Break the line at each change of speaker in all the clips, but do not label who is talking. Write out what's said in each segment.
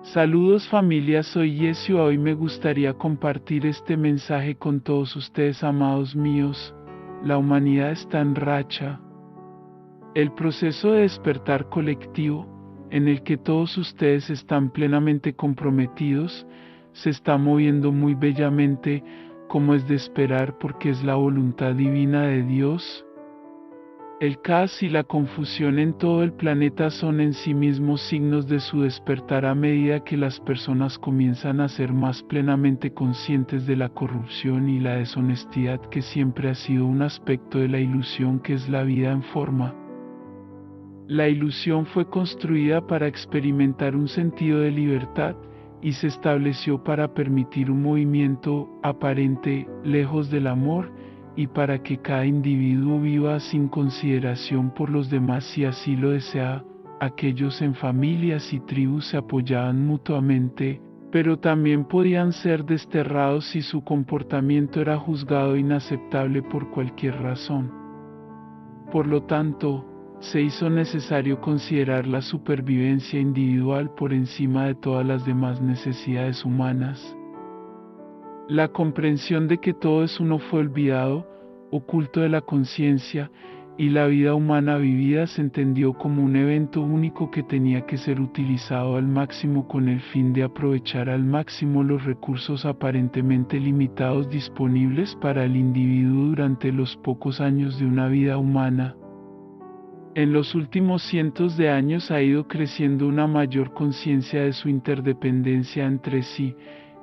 Saludos familia, soy Yesio. Hoy me gustaría compartir este mensaje con todos ustedes, amados míos. La humanidad está en racha. El proceso de despertar colectivo, en el que todos ustedes están plenamente comprometidos, se está moviendo muy bellamente, como es de esperar, porque es la voluntad divina de Dios. El caos y la confusión en todo el planeta son en sí mismos signos de su despertar a medida que las personas comienzan a ser más plenamente conscientes de la corrupción y la deshonestidad que siempre ha sido un aspecto de la ilusión que es la vida en forma. La ilusión fue construida para experimentar un sentido de libertad y se estableció para permitir un movimiento aparente lejos del amor y para que cada individuo viva sin consideración por los demás si así lo desea. Aquellos en familias y tribus se apoyaban mutuamente, pero también podían ser desterrados si su comportamiento era juzgado inaceptable por cualquier razón. Por lo tanto, se hizo necesario considerar la supervivencia individual por encima de todas las demás necesidades humanas. La comprensión de que todo es uno fue olvidado, oculto de la conciencia, y la vida humana vivida se entendió como un evento único que tenía que ser utilizado al máximo con el fin de aprovechar al máximo los recursos aparentemente limitados disponibles para el individuo durante los pocos años de una vida humana. En los últimos cientos de años ha ido creciendo una mayor conciencia de su interdependencia entre sí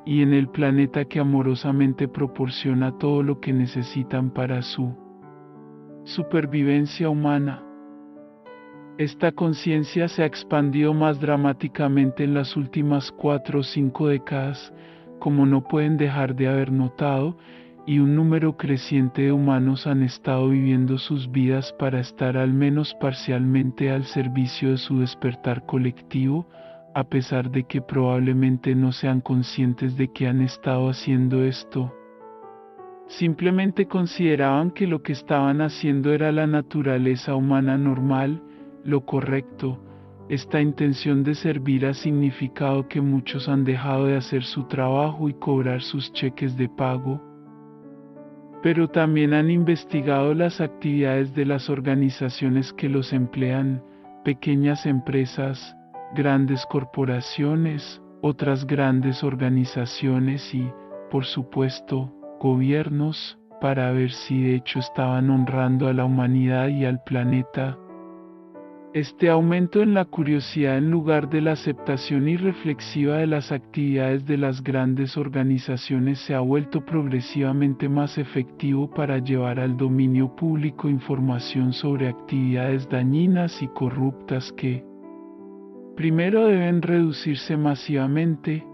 y en el planeta que amorosamente proporciona todo lo que necesitan para su supervivencia humana. Esta conciencia se ha expandido más dramáticamente en las últimas 4 o 5 décadas, como no pueden dejar de haber notado, y un número creciente de humanos han estado viviendo sus vidas para estar al menos parcialmente al servicio de su despertar colectivo, a pesar de que probablemente no sean conscientes de que han estado haciendo esto. Simplemente consideraban que lo que estaban haciendo era la naturaleza humana normal, lo correcto. Esta intención de servir ha significado que muchos han dejado de hacer su trabajo y cobrar sus cheques de pago. Pero también han investigado las actividades de las organizaciones que los emplean, pequeñas empresas, grandes corporaciones, otras grandes organizaciones y, por supuesto, gobiernos, para ver si de hecho estaban honrando a la humanidad y al planeta. Este aumento en la curiosidad en lugar de la aceptación irreflexiva de las actividades de las grandes organizaciones se ha vuelto progresivamente más efectivo para llevar al dominio público información sobre actividades dañinas y corruptas que, primero deben reducirse masivamente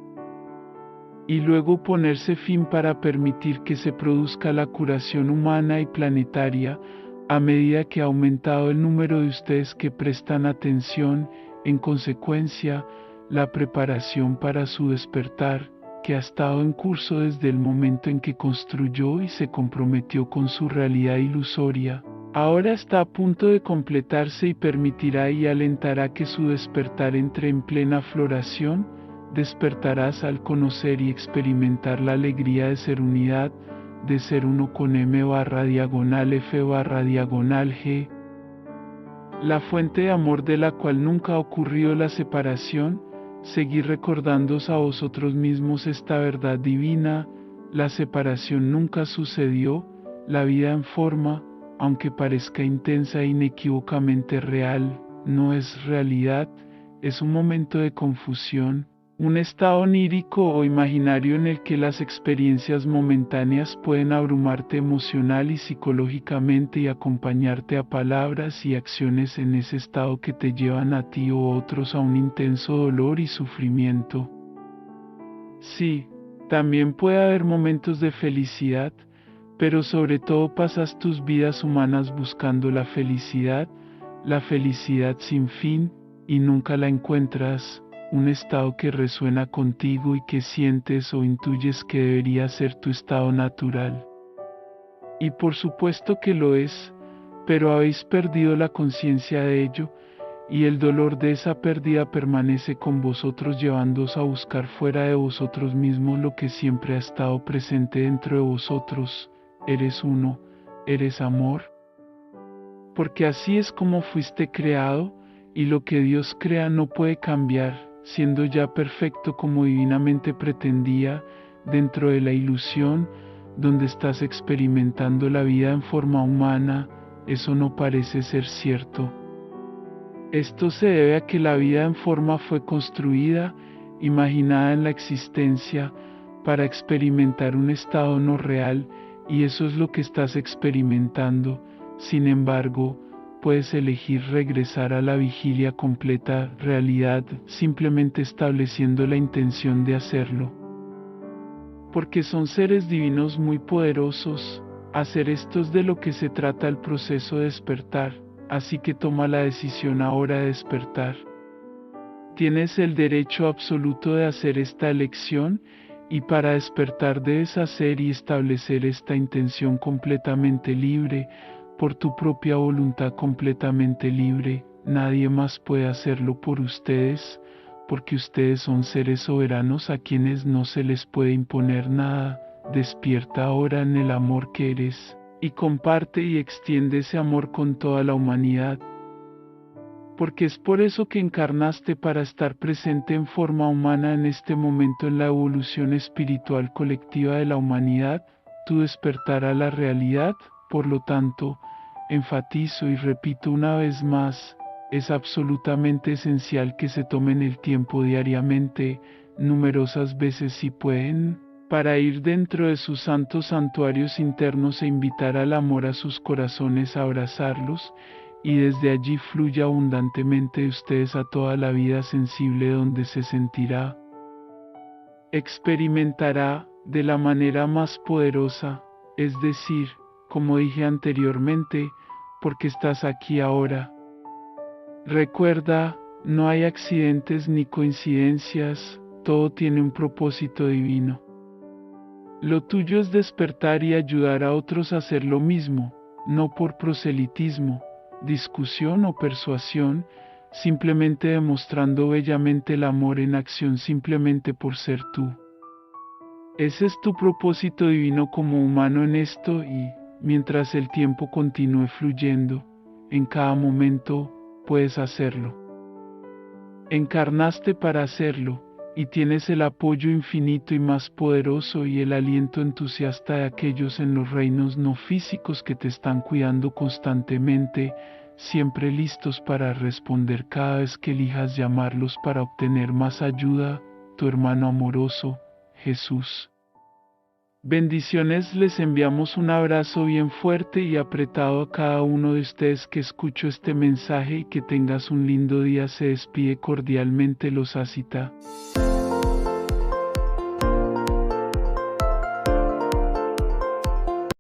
y luego ponerse fin para permitir que se produzca la curación humana y planetaria. A medida que ha aumentado el número de ustedes que prestan atención, en consecuencia, la preparación para su despertar, que ha estado en curso desde el momento en que construyó y se comprometió con su realidad ilusoria, ahora está a punto de completarse y permitirá y alentará que su despertar entre en plena floración. Despertarás al conocer y experimentar la alegría de ser unidad, de ser uno con M/F/G, la fuente de amor de la cual nunca ha ocurrido la separación. Seguir recordándoos a vosotros mismos esta verdad divina: la separación nunca sucedió, la vida en forma, aunque parezca intensa e inequívocamente real, no es realidad, es un momento de confusión. Un estado onírico o imaginario en el que las experiencias momentáneas pueden abrumarte emocional y psicológicamente y acompañarte a palabras y acciones en ese estado que te llevan a ti o otros a un intenso dolor y sufrimiento. Sí, también puede haber momentos de felicidad, pero sobre todo pasas tus vidas humanas buscando la felicidad sin fin, y nunca la encuentras. Un estado que resuena contigo y que sientes o intuyes que debería ser tu estado natural. Y por supuesto que lo es, pero habéis perdido la conciencia de ello, y el dolor de esa pérdida permanece con vosotros, llevándoos a buscar fuera de vosotros mismos lo que siempre ha estado presente dentro de vosotros. Eres uno, eres amor. Porque así es como fuiste creado, y lo que Dios crea no puede cambiar, siendo ya perfecto como divinamente pretendía, dentro de la ilusión, donde estás experimentando la vida en forma humana. Eso no parece ser cierto. Esto se debe a que la vida en forma fue construida, imaginada en la existencia, para experimentar un estado no real, y eso es lo que estás experimentando. Sin embargo, puedes elegir regresar a la vigilia completa realidad, simplemente estableciendo la intención de hacerlo. Porque son seres divinos muy poderosos. Hacer esto es de lo que se trata el proceso de despertar, así que toma la decisión ahora de despertar. Tienes el derecho absoluto de hacer esta elección, y para despertar debes hacer y establecer esta intención completamente libre, por tu propia voluntad completamente libre. Nadie más puede hacerlo por ustedes, porque ustedes son seres soberanos a quienes no se les puede imponer nada. Despierta ahora en el amor que eres, y comparte y extiende ese amor con toda la humanidad. Porque es por eso que encarnaste, para estar presente en forma humana en este momento en la evolución espiritual colectiva de la humanidad. Tu despertar a la realidad, por lo tanto, enfatizo y repito una vez más, es absolutamente esencial que se tomen el tiempo diariamente, numerosas veces si pueden, para ir dentro de sus santos santuarios internos e invitar al amor a sus corazones a abrazarlos, y desde allí fluya abundantemente de ustedes a toda la vida sensible, donde se sentirá, experimentará de la manera más poderosa, es decir, como dije anteriormente, porque estás aquí ahora. Recuerda, no hay accidentes ni coincidencias, todo tiene un propósito divino. Lo tuyo es despertar y ayudar a otros a hacer lo mismo, no por proselitismo, discusión o persuasión, simplemente demostrando bellamente el amor en acción, simplemente por ser tú. Ese es tu propósito divino como humano en esto, y, mientras el tiempo continúe fluyendo, en cada momento, puedes hacerlo. Encarnaste para hacerlo, y tienes el apoyo infinito y más poderoso y el aliento entusiasta de aquellos en los reinos no físicos que te están cuidando constantemente, siempre listos para responder cada vez que elijas llamarlos para obtener más ayuda. Tu hermano amoroso, Jesús. Bendiciones, les enviamos un abrazo bien fuerte y apretado a cada uno de ustedes que escuchó este mensaje, y que tengas un lindo día. Se despide cordialmente los Asita.